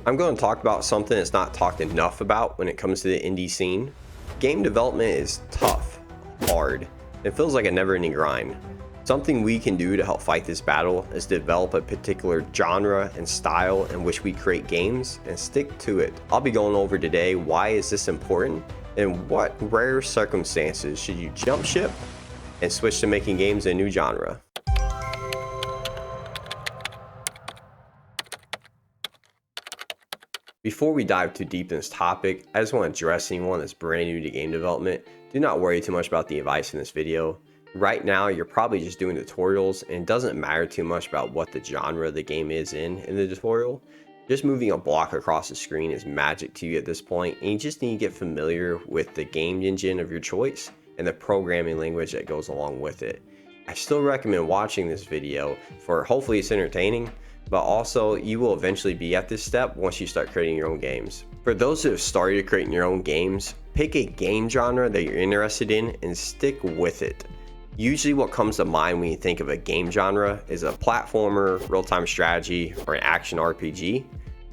I'm going to talk about something that's not talked enough about when it comes to the indie scene. Game development is tough, hard, it feels like a never-ending grind. Something we can do to help fight this battle is develop a particular genre and style in which we create games and stick to it. I'll be going over today why is this important and what rare circumstances should you jump ship and switch to making games in a new genre. Before we dive too deep in this topic, I just want to address anyone that's brand new to game development. Do not worry too much about the advice in this video. Right now, you're probably just doing tutorials and it doesn't matter too much about what the genre the game is in the tutorial. Just moving a block across the screen is magic to you at this point, and you just need to get familiar with the game engine of your choice and the programming language that goes along with it. I still recommend watching this video for hopefully it's entertaining, but also you will eventually be at this step once you start creating your own games. For those who have started creating your own games, pick a game genre that you're interested in and stick with it. Usually what comes to mind when you think of a game genre is a platformer, real-time strategy, or an action RPG.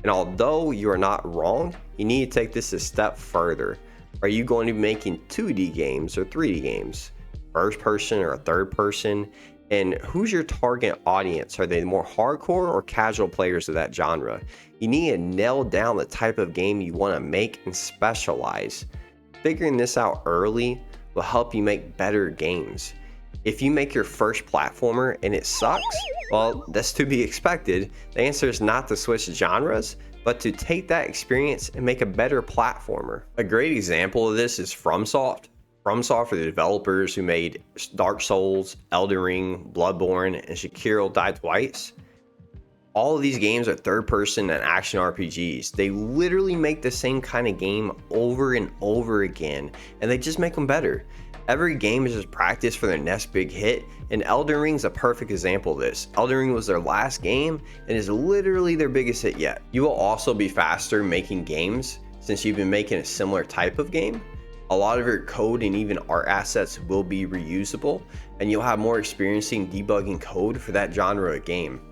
And although you are not wrong, you need to take this a step further. Are you going to be making 2D games or 3D games? First person or a third person? And who's your target audience? Are they more hardcore or casual players of that genre? You need to nail down the type of game you want to make and specialize. Figuring this out early will help you make better games. If you make your first platformer and it sucks, well, that's to be expected. The answer is not to switch genres, but to take that experience and make a better platformer. A great example of this is FromSoft. FromSoft are the developers who made Dark Souls, Elden Ring, Bloodborne, and Sekiro Die Twice. All of these games are third-person and action RPGs. They literally make the same kind of game over and over again, and they just make them better. Every game is just practice for their next big hit, and Elden Ring is a perfect example of this. Elden Ring was their last game and is literally their biggest hit yet. You will also be faster making games since you've been making a similar type of game. A lot of your code and even art assets will be reusable, and you'll have more experience in debugging code for that genre of game.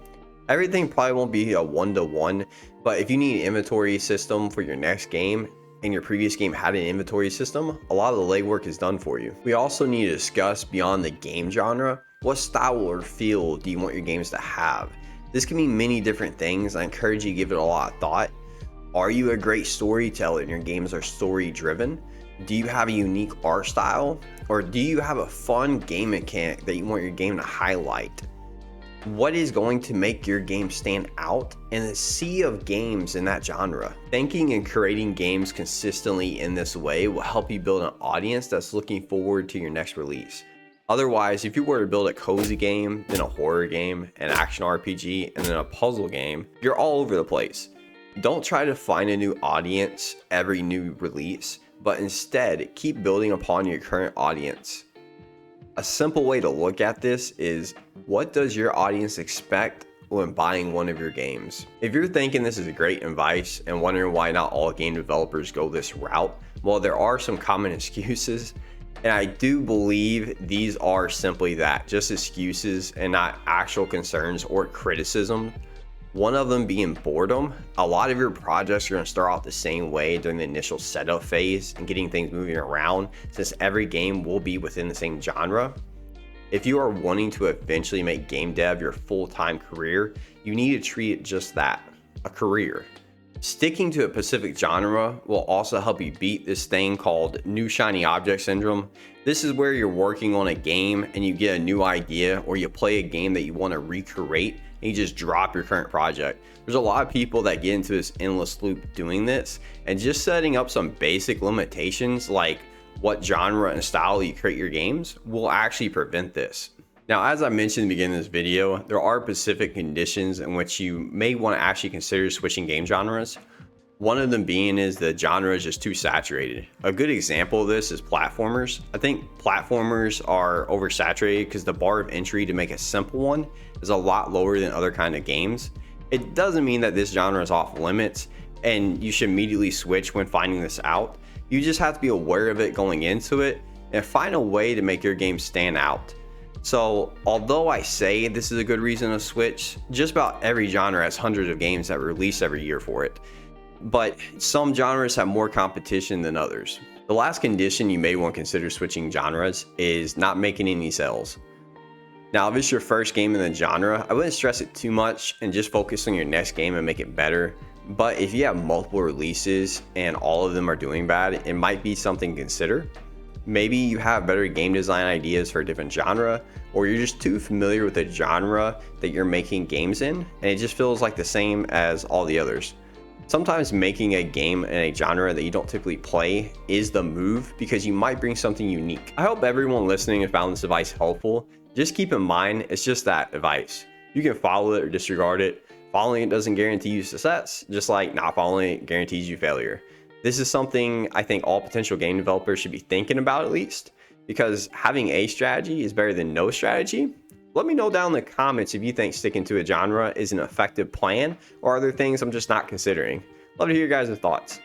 Everything probably won't be a one-to-one, but if you need an inventory system for your next game, and your previous game had an inventory system, a lot of the legwork is done for you. We also need to discuss beyond the game genre, what style or feel do you want your games to have? This can mean many different things. I encourage you to give it a lot of thought. Are you a great storyteller and your games are story driven? Do you have a unique art style? Or do you have a fun game mechanic that you want your game to highlight? What is going to make your game stand out in the sea of games in that genre? Thinking and creating games consistently in this way will help you build an audience that's looking forward to your next release. Otherwise, if you were to build a cozy game, then a horror game, an action RPG, and then a puzzle game, you're all over the place. Don't try to find a new audience every new release, but instead keep building upon your current audience. A simple way to look at this is, what does your audience expect when buying one of your games? If you're thinking this is a great advice and wondering why not all game developers go this route, well, there are some common excuses, and I do believe these are simply that, just excuses and not actual concerns or criticism. One of them being boredom. A lot of your projects are going to start out the same way during the initial setup phase and getting things moving around, since every game will be within the same genre. If you are wanting to eventually make game dev your full-time career, you need to treat it just that, a career. Sticking to a specific genre will also help you beat this thing called new shiny object syndrome. This is where you're working on a game and you get a new idea, or you play a game that you want to recreate and you just drop your current project. There's a lot of people that get into this endless loop doing this, and just setting up some basic limitations like what genre and style you create your games will actually prevent this. Now, as I mentioned in the beginning of this video, there are specific conditions in which you may want to actually consider switching game genres. One of them being is the genre is just too saturated. A good example of this is platformers. I think platformers are oversaturated because the bar of entry to make a simple one is a lot lower than other kind of games. It doesn't mean that this genre is off limits and you should immediately switch when finding this out. You just have to be aware of it going into it and find a way to make your game stand out. So although I say this is a good reason to switch, just about every genre has hundreds of games that release every year for it. but some genres have more competition than others. The last condition you may want to consider switching genres is not making any sales. Now, if it's your first game in the genre, I wouldn't stress it too much and just focus on your next game and make it better. But if you have multiple releases and all of them are doing bad, it might be something to consider. Maybe you have better game design ideas for a different genre, or you're just too familiar with the genre that you're making games in, and it just feels like the same as all the others. Sometimes making a game in a genre that you don't typically play is the move because you might bring something unique. I hope everyone listening has found this advice helpful. Just keep in mind, it's just that advice. You can follow it or disregard it. Following it doesn't guarantee you success, just like not following it guarantees you failure. This is something I think all potential game developers should be thinking about, at least, because having a strategy is better than no strategy. Let me know down in the comments if you think sticking to a genre is an effective plan, or are there things I'm just not considering. Love to hear your guys' thoughts.